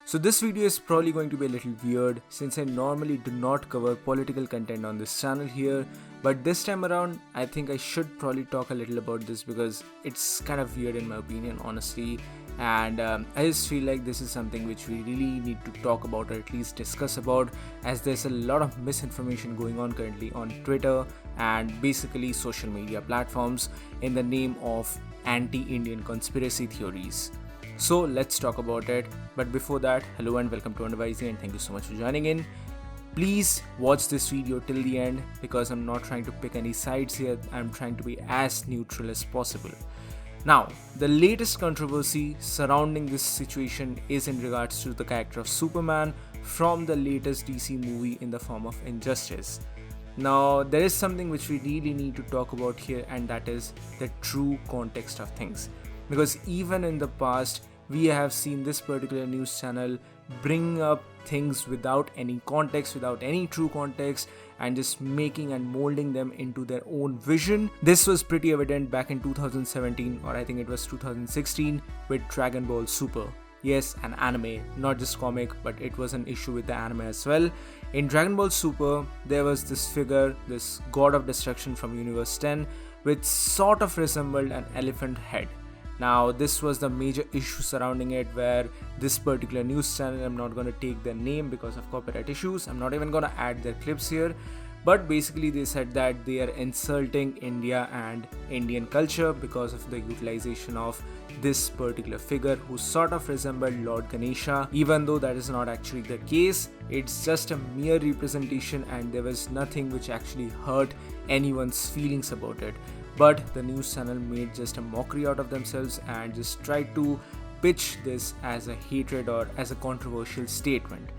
So this video is probably going to be a little weird since I normally do not cover political content on this channel here, but this time around I think I should probably talk a little about this because it's kind of weird in my opinion, honestly, and I just feel like this is something which we really need to talk about or at least discuss about, as there's a lot of misinformation going on currently on Twitter and basically social media platforms in the name of anti-Indian conspiracy theories. So let's talk about it. But before that, hello and welcome to WhyZ, and thank you so much for joining in. Please watch this video till the end because I'm not trying to pick any sides here. I'm trying to be as neutral as possible. Now, the latest controversy surrounding this situation is in regards to the character of Superman from the latest DC movie in the form of Injustice. Now, there is something which we really need to talk about here, and that is the true context of things. Because even in the past, we have seen this particular news channel bring up things without any context, without any true context, and just making and molding them into their own vision. This was pretty evident back in 2017, or I think it was 2016, with Dragon Ball Super. Yes, an anime, not just comic, but it was an issue with the anime as well. In Dragon Ball Super, there was this figure, this god of destruction from Universe 10, which sort of resembled an elephant head. Now, this was the major issue surrounding it, where this particular news channel, I'm not going to take their name because of copyright issues, I'm not even going to add their clips here, but basically they said that they are insulting India and Indian culture because of the utilization of this particular figure who sort of resembled Lord Ganesha, even though that is not actually the case. It's just a mere representation and there was nothing which actually hurt anyone's feelings about it. But the news channel made just a mockery out of themselves and just tried to pitch this as a hatred or as a controversial statement.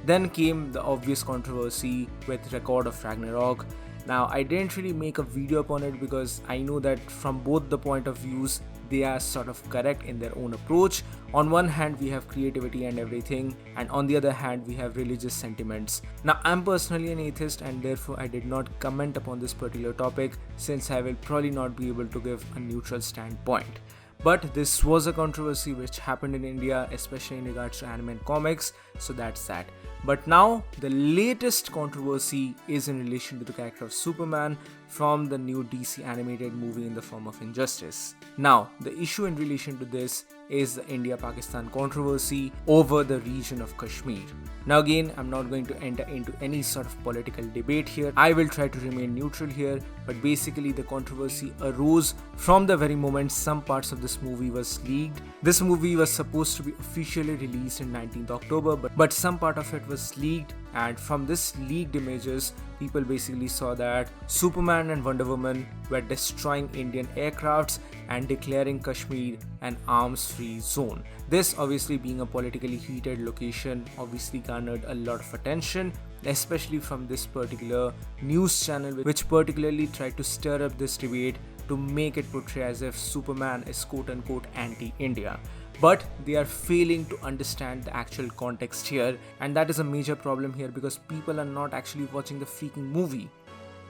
Then came the obvious controversy with Record of Ragnarok. Now, I didn't really make a video upon it because I know that from both the point of views, they are sort of correct in their own approach. On one hand, we have creativity and everything, and on the other hand, we have religious sentiments. Now, I'm personally an atheist and therefore I did not comment upon this particular topic since I will probably not be able to give a neutral standpoint. But this was a controversy which happened in India, especially in regards to anime and comics, so that's that. But now, the latest controversy is in relation to the character of Superman from the new DC animated movie in the form of Injustice. Now, the issue in relation to this is the India-Pakistan controversy over the region of Kashmir. Now again, I'm not going to enter into any sort of political debate here. I will try to remain neutral here, but basically the controversy arose from the very moment some parts of this movie was leaked. This movie was supposed to be officially released in 19th October, but some part of it was leaked, and from this leaked images, people basically saw that Superman and Wonder Woman were destroying Indian aircrafts and declaring Kashmir an arms-free zone. This, obviously being a politically heated location, obviously garnered a lot of attention, especially from this particular news channel, which particularly tried to stir up this debate to make it portray as if Superman is quote-unquote anti-India. But they are failing to understand the actual context here, and that is a major problem here because people are not actually watching the freaking movie.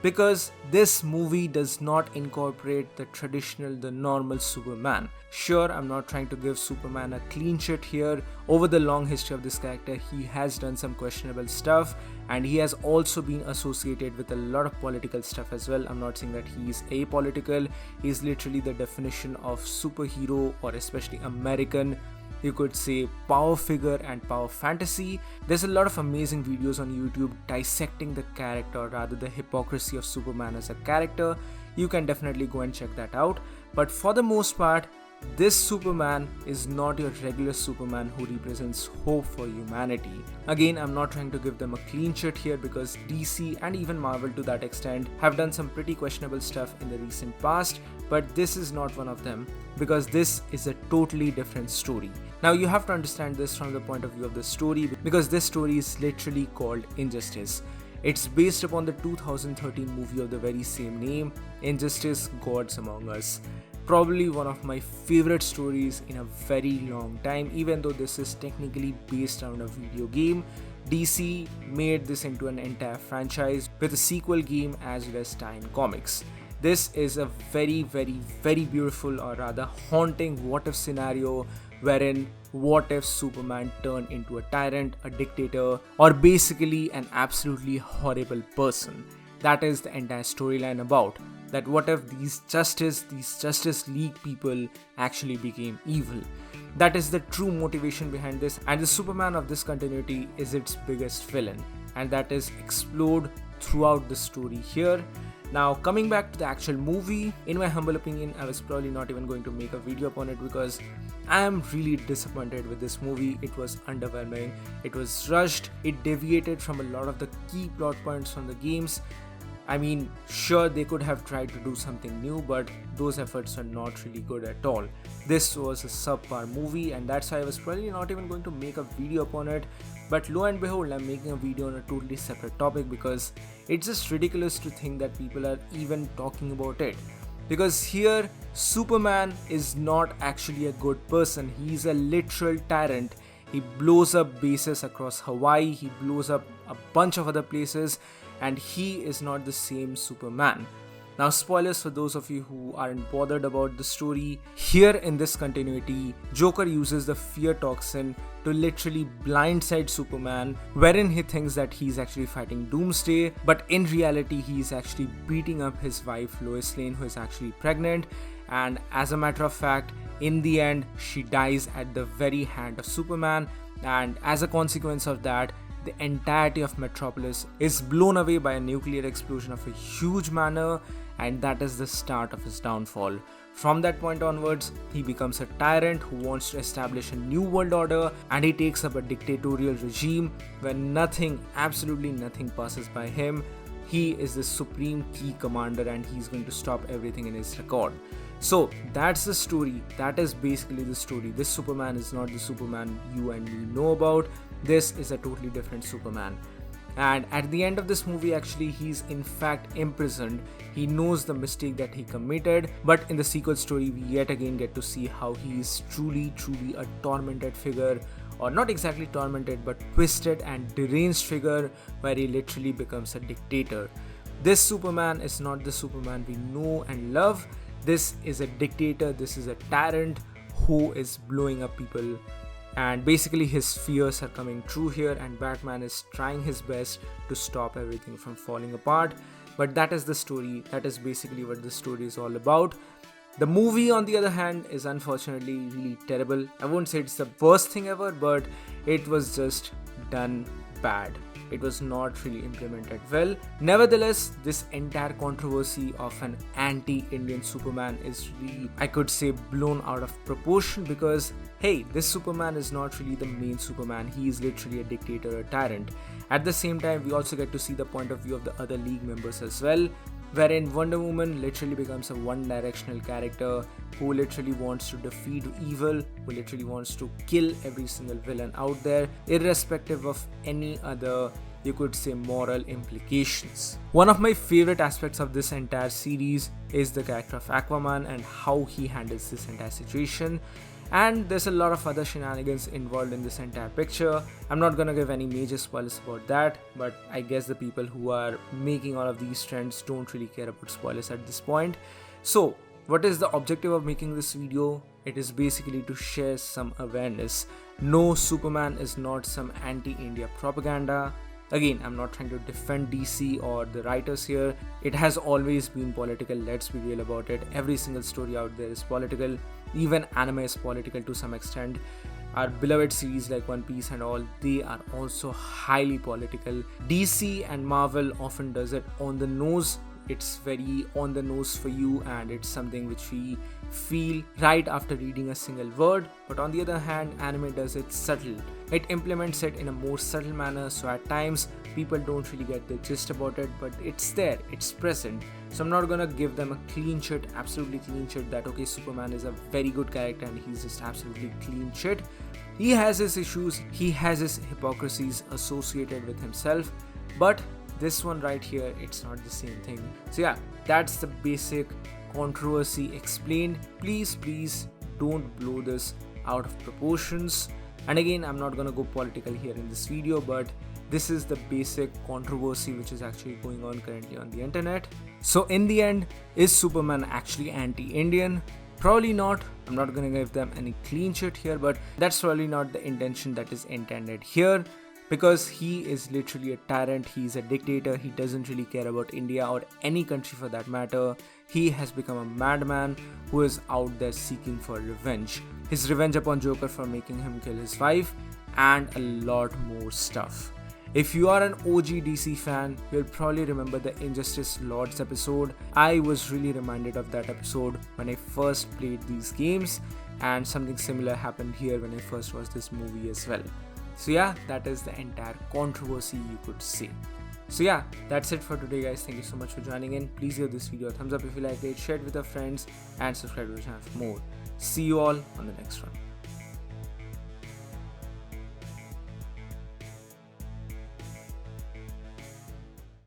Because this movie does not incorporate the traditional, the normal Superman. Sure, I'm not trying to give Superman a clean sheet here. Over the long history of this character, he has done some questionable stuff and he has also been associated with a lot of political stuff as well. I'm not saying that he is apolitical. He is literally the definition of superhero, or especially American, you could say, power figure and power fantasy. There's a lot of amazing videos on YouTube dissecting the character, or rather the hypocrisy of Superman as a character. You can definitely go and check that out. But for the most part, this Superman is not your regular Superman who represents hope for humanity. Again, I'm not trying to give them a clean sheet here because DC and even Marvel to that extent have done some pretty questionable stuff in the recent past, but this is not one of them because this is a totally different story. Now, you have to understand this from the point of view of the story because this story is literally called Injustice. It's based upon the 2013 movie of the very same name, Injustice: Gods Among Us. Probably one of my favorite stories in a very long time. Even though this is technically based on a video game, DC made this into an entire franchise with a sequel game as well as tie-in comics. This is a very beautiful, or rather haunting what if scenario wherein what if Superman turned into a tyrant, a dictator, or basically an absolutely horrible person? That is the entire storyline about. That what if these Justice League people actually became evil? That is the true motivation behind this, and the Superman of this continuity is its biggest villain, and that is explored throughout the story here. Now, coming back to the actual movie, in my humble opinion, I was probably not even going to make a video upon it because I am really disappointed with this movie. It was underwhelming, it was rushed, it deviated from a lot of the key plot points from the games. I mean, sure, they could have tried to do something new, but those efforts are not really good at all. This was a subpar movie, and that's why I was probably not even going to make a video upon it. But lo and behold, I'm making a video on a totally separate topic because it's just ridiculous to think that people are even talking about it. Because here, Superman is not actually a good person. He's a literal tyrant. He blows up bases across Hawaii, he blows up a bunch of other places, and he is not the same Superman. Now, spoilers for those of you who aren't bothered about the story. Here in this continuity, Joker uses the fear toxin to literally blindside Superman, wherein he thinks that he's actually fighting Doomsday, but in reality he's actually beating up his wife Lois Lane, who is actually pregnant, and as a matter of fact, in the end she dies at the very hand of Superman, and as a consequence of that, the entirety of Metropolis is blown away by a nuclear explosion of a huge manner, and that is the start of his downfall. From that point onwards, he becomes a tyrant who wants to establish a new world order, and he takes up a dictatorial regime where nothing, absolutely nothing passes by him. He is the supreme key commander and he's going to stop everything in his record. So that's the story. That is basically the story. This Superman is not the Superman you and me know about. This is a totally different Superman. And at the end of this movie, actually, he's in fact imprisoned. He knows the mistake that he committed, but in the sequel story, we yet again get to see how he is truly a tormented figure, or not exactly tormented, but twisted and deranged figure, where he literally becomes a dictator. This Superman is not the Superman we know and love. This is a dictator, this is a tyrant who is blowing up people. And basically his fears are coming true here, and Batman is trying his best to stop everything from falling apart. But that is the story. That is basically what the story is all about. The movie, on the other hand, is unfortunately really terrible. I won't say it's the worst thing ever, but it was just done bad. It was not really implemented well. Nevertheless, this entire controversy of an anti-Indian Superman is really, I could say, blown out of proportion, because hey, this Superman is not really the main Superman. He is literally a dictator, a tyrant. At the same time, we also get to see the point of view of the other League members as well, wherein Wonder Woman literally becomes a one-directional character who literally wants to defeat evil, who literally wants to kill every single villain out there, irrespective of any other, you could say, moral implications. One of my favorite aspects of this entire series is the character of Aquaman and how he handles this entire situation. And there's a lot of other shenanigans involved in this entire picture. I'm not gonna give any major spoilers about that, but I guess the people who are making all of these trends don't really care about spoilers at this point. So, what is the objective of making this video? It is basically to share some awareness. No, Superman is not some anti-India propaganda. Again, I'm not trying to defend DC or the writers here. It has always been political, let's be real about it. Every single story out there is political. Even anime is political to some extent. Our beloved series like One Piece and all, they are also highly political. DC and Marvel often does it on the nose. It's very on the nose for you, and it's something which we feel right after reading a single word. But on the other hand, anime does it subtle. It implements it in a more subtle manner, so at times people don't really get the gist about it, but it's there, it's present. So I'm not gonna give them a clean shit, absolutely clean shit, that okay, Superman is a very good character and he's just absolutely clean shit. He has his issues, he has his hypocrisies associated with himself, but this one right here, it's not the same thing. So yeah, that's the basic controversy explained. Please don't blow this out of proportions. And again, I'm not gonna go political here in this video, but this is the basic controversy which is actually going on currently on the internet. So in the end, is Superman actually anti-Indian? Probably not. I'm not gonna give them any clean shit here, but that's probably not the intention that is intended here, because he is literally a tyrant. He's a dictator. He doesn't really care about India or any country for that matter. He has become a madman who is out there seeking for revenge. His revenge upon Joker for making him kill his wife, and a lot more stuff. If you are an OG DC fan, you'll probably remember the Injustice Lords episode. I was really reminded of that episode when I first played these games, and something similar happened here when I first watched this movie as well. So yeah, that is the entire controversy, you could say. So yeah, that's it for today guys. Thank you so much for joining in. Please give this video a thumbs up if you liked it, share it with your friends, and subscribe to the channel for more. See you all on the next one.